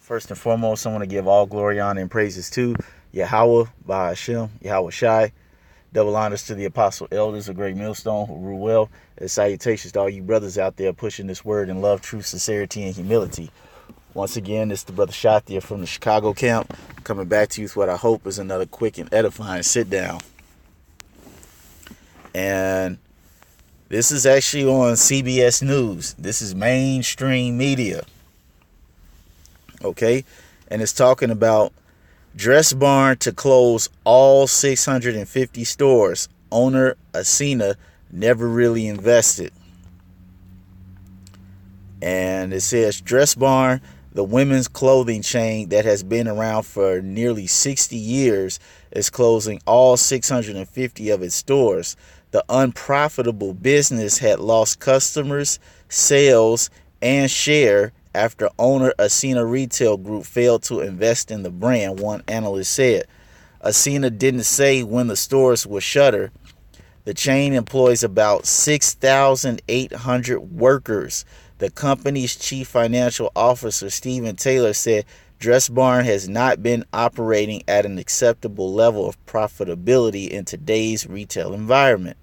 First and foremost, I want to give all glory, honor, and praises to Yahweh, by Hashem, Yahweh Shai. Double honors to the apostle elders of Great Millstone who rule well. And salutations to all you brothers out there pushing this word in love, truth, sincerity, and humility. Once again, it's the brother Shathia from the Chicago camp, coming back to you with what I hope is another quick and edifying sit down. And this is actually on CBS News. This is mainstream media. Okay? And it's talking about Dress Barn to close all 650 stores. Owner Asina never really invested. And it says Dress Barn, the women's clothing chain that has been around for nearly 60 years, is closing all 650 of its stores. The unprofitable business had lost customers, sales, and share after owner Asina Retail Group failed to invest in the brand, one analyst said. Asina didn't say when the stores will shutter. The chain employs about 6,800 workers. The company's chief financial officer, Stephen Taylor, said Dress Barn has not been operating at an acceptable level of profitability in today's retail environment.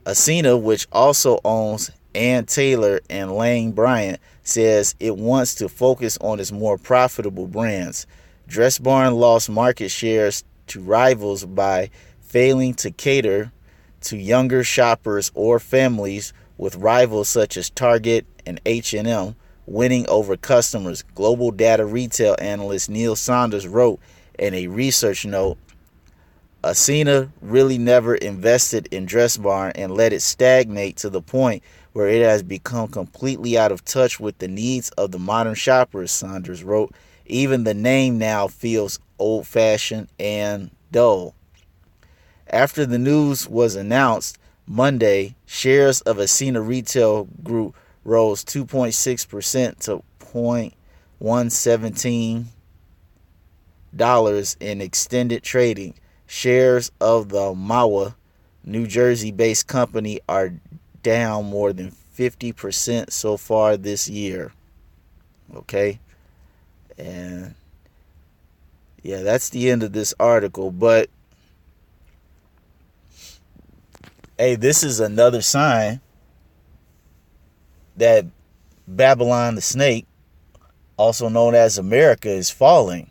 Asina, which also owns Ann Taylor and Lane Bryant, says it wants to focus on its more profitable brands. Dress Barn lost market shares to rivals by failing to cater to younger shoppers or families, with rivals such as Target and H&M winning over customers. Global data retail analyst Neil Saunders wrote in a research note, Asina really never invested in Dress Barn and let it stagnate to the point where it has become completely out of touch with the needs of the modern shoppers, Saunders wrote. Even the name now feels old-fashioned and dull. After the news was announced Monday, shares of Asina Retail Group rose 2.6% to $0.117 in extended trading. Shares of the Mahwah, New Jersey-based company are down more than 50% so far this year. Okay? And yeah, that's the end of this article. But hey, this is another sign that Babylon the snake, also known as America, is falling.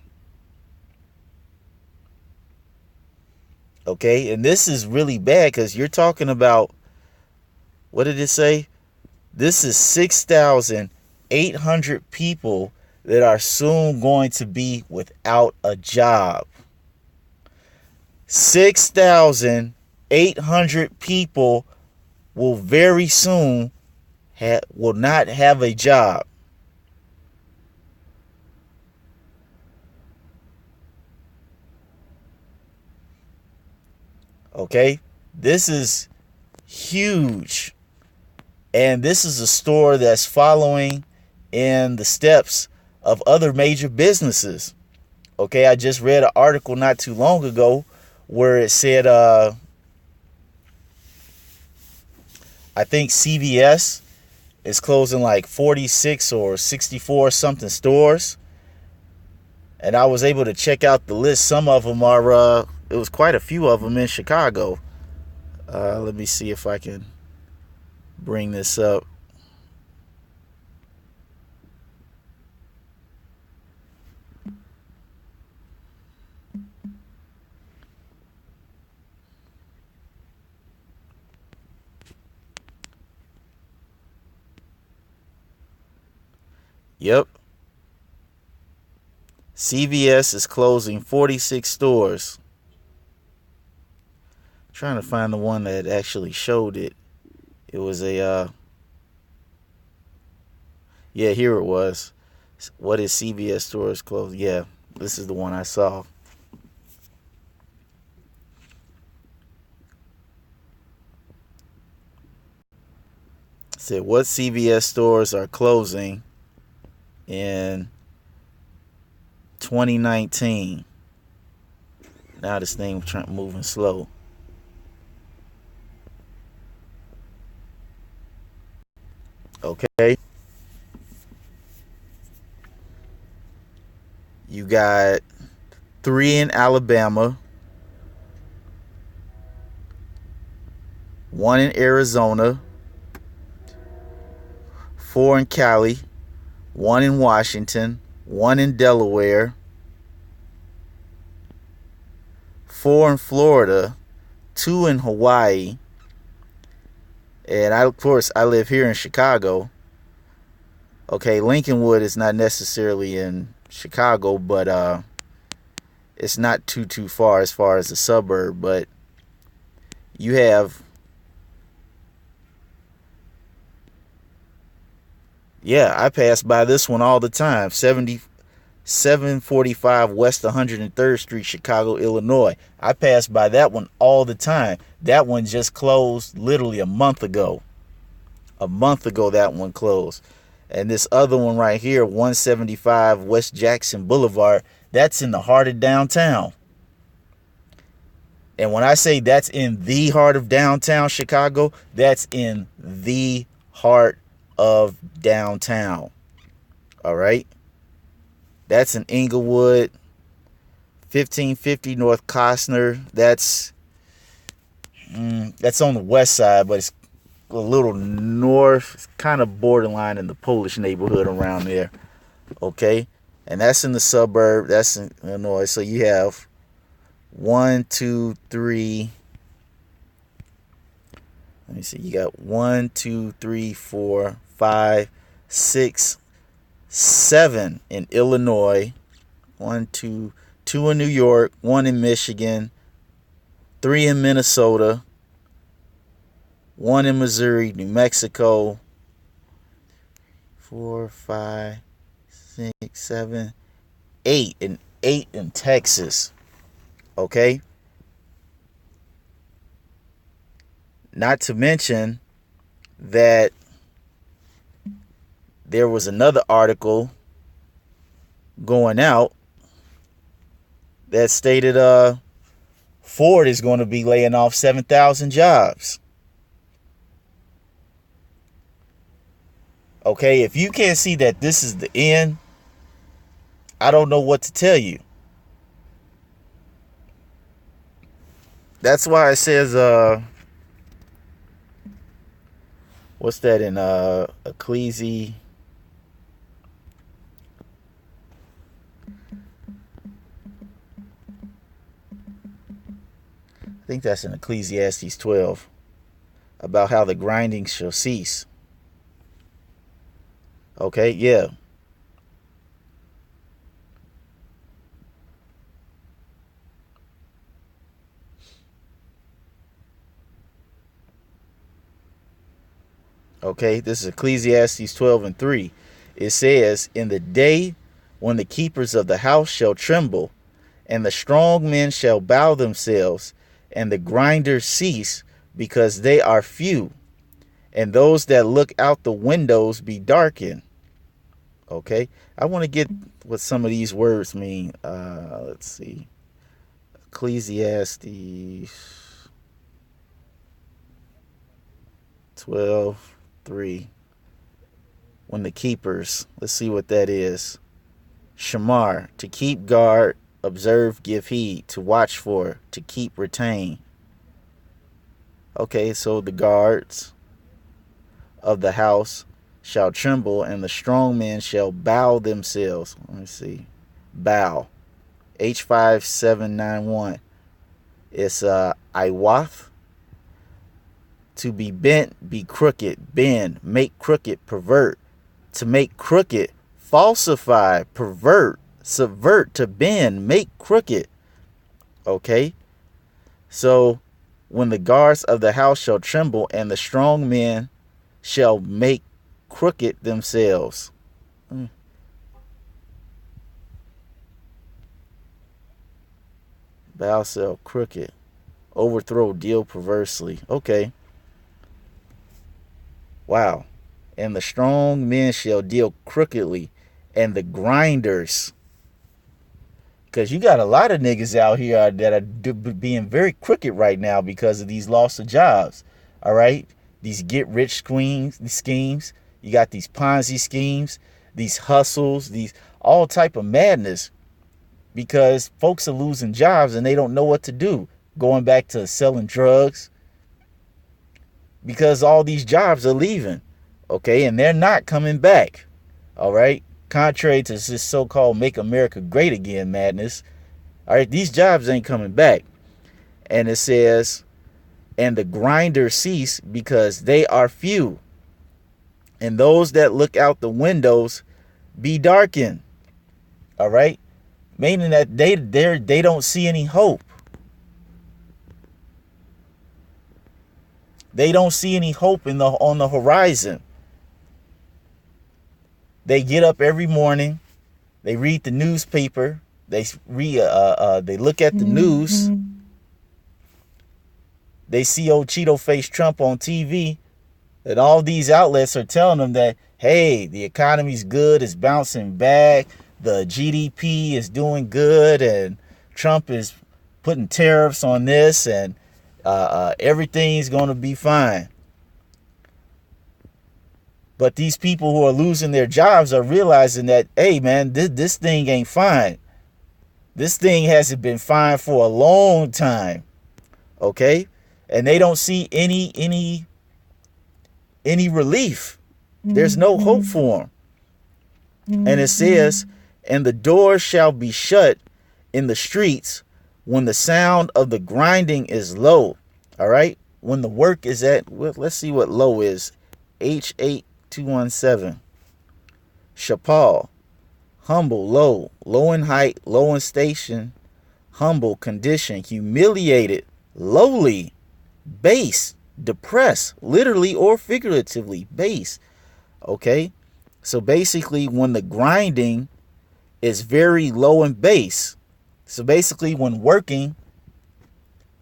Okay, and this is really bad because you're talking about, what did it say? This is 6,800 people that are soon going to be without a job. 6,800 people will very soon will not have a job. Okay, this is huge. And this is a store that's following in the steps of other major businesses. Okay, I just read an article not too long ago where it said, I think CVS is closing like 46 or 64 something stores. And I was able to check out the list. Some of them are, it was quite a few of them in Chicago. Let me see if I can bring this up. Yep. CVS is closing 46 stores. I'm trying to find the one that actually showed it. It was a, yeah, here it was. What is CVS stores closed? Yeah, this is the one I saw. It said what CVS stores are closing in 2019. Now this thing moving slow. Okay. You got 3 in Alabama, 1 in Arizona, 4 in Cali, 1 in Washington, 1 in Delaware, 4 in Florida, 2 in Hawaii, and of course I live here in Chicago. Okay, Lincolnwood is not necessarily in Chicago, but it's not too far as the suburb. But you have, yeah, I pass by this one all the time. 745 West 103rd Street, Chicago, Illinois. I pass by that one all the time. That one just closed literally a month ago. A month ago, that one closed. And this other one right here, 175 West Jackson Boulevard, that's in the heart of downtown. And when I say that's in the heart of downtown Chicago, that's in the heart of downtown. All right? That's in Inglewood, 1550 North Costner. That's on the west side, but it's a little north. It's kind of borderline in the Polish neighborhood around there. Okay? And that's in the suburb. That's in Illinois. So you have 1, 2, 3. Let me see. You got 1, 2, 3, 4, 5, 6, 7 in Illinois. 1, 2, 2 in New York. 1 in Michigan. 3 in Minnesota. 1 in Missouri, New Mexico. 4, 5, 6, 7, 8, and 8 in Texas. Okay? Not to mention that there was another article going out that stated Ford is going to be laying off 7,000 jobs. Okay, if you can't see that this is the end, I don't know what to tell you. That's why it says, what's that in Ecclesi? I think that's in Ecclesiastes 12, about how the grinding shall cease. Okay, yeah. Okay, this is Ecclesiastes 12 and 3. It says, in the day when the keepers of the house shall tremble, and the strong men shall bow themselves, and the grinders cease, because they are few, and those that look out the windows be darkened. Okay, I want to get what some of these words mean. Let's see. Ecclesiastes 12:3. When the keepers, let's see what that is. Shamar, to keep guard, observe, give heed, to watch for, to keep, retain. Okay, so the guards of the house shall tremble, and the strong men shall bow themselves. Let me see. Bow. H5791. It's Iwath. To be bent, be crooked, bend, make crooked, pervert. To make crooked, falsify, pervert, subvert, to bend, make crooked. Okay? So, when the guards of the house shall tremble, and the strong men shall make crooked themselves. Bow self crooked. Overthrow, deal perversely. Okay. Wow. And the strong men shall deal crookedly, and the grinders. Because you got a lot of niggas out here that are being very crooked right now because of these loss of jobs. All right? These get-rich schemes. You got these Ponzi schemes, these hustles, these all type of madness. because folks are losing jobs and they don't know what to do. Going back to selling drugs, because all these jobs are leaving, okay, and they're not coming back. All right, contrary to this so-called "Make America Great Again" madness. All right, these jobs ain't coming back. And it says, and the grinders cease because they are few, and those that look out the windows be darkened. All right, meaning that they don't see any hope. They don't see any hope on the horizon. They get up every morning, they read the newspaper, they look at the news, they see old Cheeto face Trump on TV, and all these outlets are telling them that, hey, the economy's good, it's bouncing back, the GDP is doing good, and Trump is putting tariffs on this, and everything's going to be fine. But these people who are losing their jobs are realizing that, hey, man, this thing ain't fine. This thing hasn't been fine for a long time, okay? And they don't see any relief. There's no hope for them. And it says, and the doors shall be shut in the streets when the sound of the grinding is low. All right? When the work is at, well, let's see what low is. H8217. Chapal. Humble, low. Low in height, low in station. Humble condition. Humiliated. Lowly. Base. Depressed. Literally or figuratively. Base. Okay? So basically, when the grinding is very low in base. So basically, when working,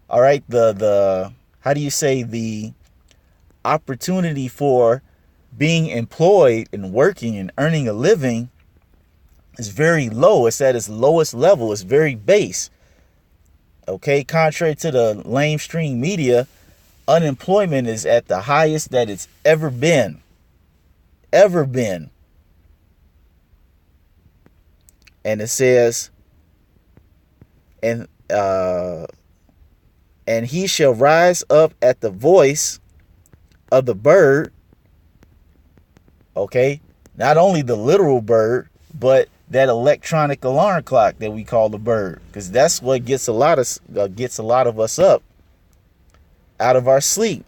all right, the how do you say, the opportunity for being employed and working and earning a living is very low. It's at its lowest level. It's very base. Okay, contrary to the lamestream media, unemployment is at the highest that it's ever been. Ever been. And it says, and he shall rise up at the voice of the bird. Okay, not only the literal bird, but that electronic alarm clock that we call the bird, because that's what gets a lot of us up out of our sleep.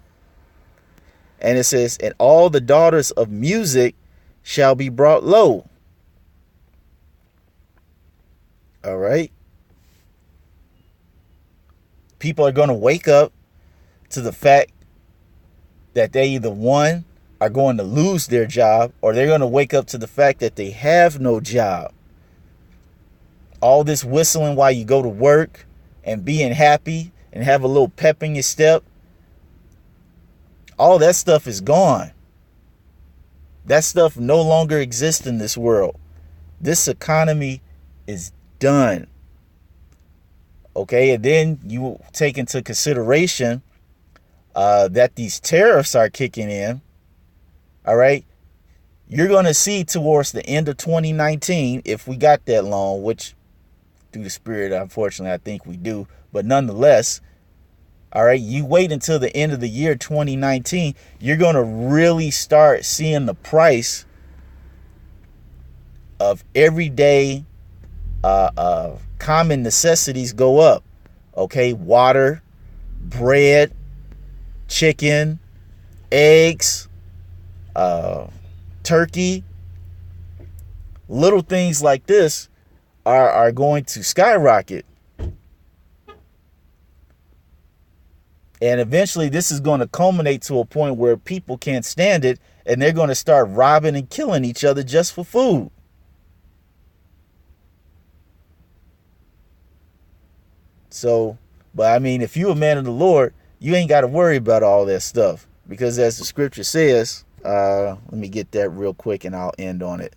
And it says, and all the daughters of music shall be brought low. All right. People are going to wake up to the fact that they either, one, are going to lose their job, or they're going to wake up to the fact that they have no job. All this whistling while you go to work and being happy and have a little pep in your step, all that stuff is gone. That stuff no longer exists in this world. This economy is done. Okay, and then you take into consideration that these tariffs are kicking in. All right, you're going to see towards the end of 2019, if we got that long, which through the spirit, unfortunately, I think we do. But nonetheless, all right, you wait until the end of the year 2019, you're going to really start seeing the price of everyday common necessities go up. Okay, water, bread, chicken, eggs, turkey, little things like this are going to skyrocket. And eventually this is going to culminate to a point where people can't stand it and they're going to start robbing and killing each other just for food. So, but I mean, if you're a man of the Lord, you ain't got to worry about all that stuff, because as the scripture says, let me get that real quick and I'll end on it.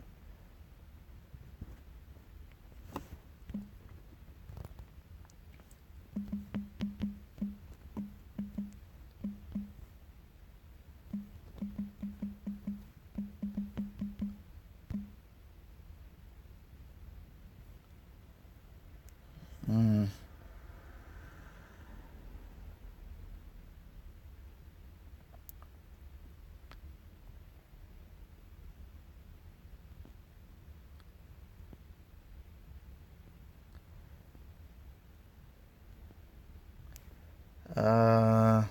Uh,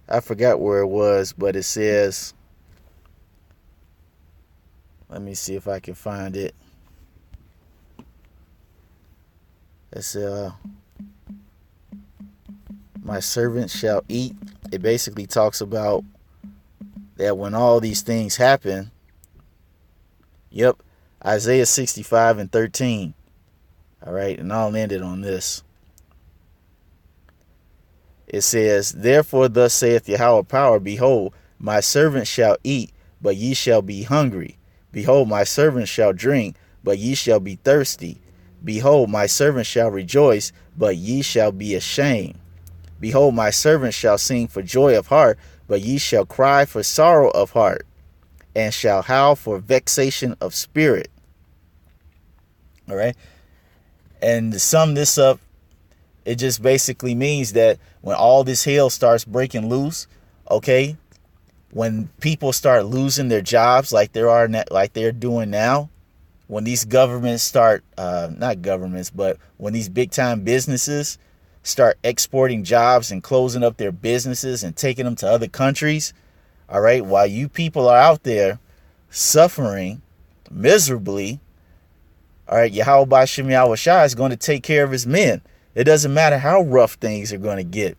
I forgot where it was, but it says, let me see if I can find it. It's my servant shall eat. It basically talks about that when all these things happen. Yep, Isaiah 65:13. All right, and I'll end it on this. It says, therefore thus saith Yahweh power, behold, my servant shall eat, but ye shall be hungry. Behold, my servant shall drink, but ye shall be thirsty. Behold, my servant shall rejoice, but ye shall be ashamed. Behold, my servant shall sing for joy of heart, but ye shall cry for sorrow of heart, and shall howl for vexation of spirit. All right. And to sum this up, it just basically means that when all this hell starts breaking loose, okay, when people start losing their jobs like they're doing now, when these governments start, not governments, but when these big time businesses start exporting jobs and closing up their businesses and taking them to other countries, all right, while you people are out there suffering miserably, all right, Yahweh Ba'Shem Yahweh Shai is going to take care of his men. It doesn't matter how rough things are going to get.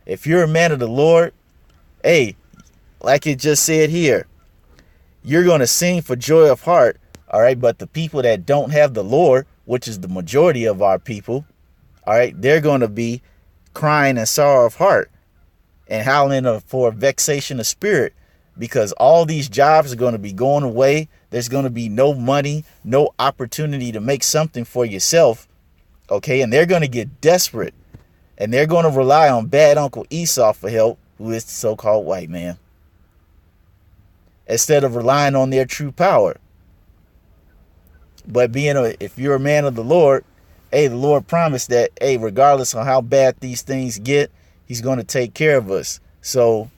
If you're a man of the Lord, hey, like it just said here, you're going to sing for joy of heart, all right? But the people that don't have the Lord, which is the majority of our people, all right, they're going to be crying in sorrow of heart and howling for vexation of spirit, because all these jobs are going to be going away. There's going to be no money, no opportunity to make something for yourself, okay? And they're going to get desperate, and they're going to rely on bad Uncle Esau for help, who is the so-called white man, instead of relying on their true power. But if you're a man of the Lord, hey, the Lord promised that, hey, regardless of how bad these things get, he's going to take care of us. So,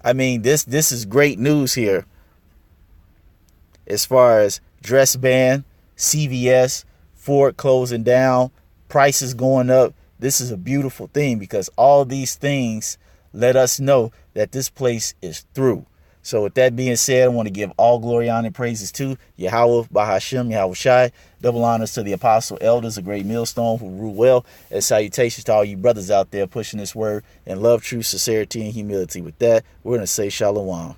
I mean, this is great news here. As far as dress ban, CVS, Ford closing down, prices going up, this is a beautiful thing, because all these things let us know that this place is through. So with that being said, I want to give all glory, honor, and praises to Yahweh, Bahashem, Yahweh Shai. Double honors to the apostle elders, a great millstone who rule well. And salutations to all you brothers out there pushing this word in love, truth, sincerity, and humility. With that, we're going to say shalom.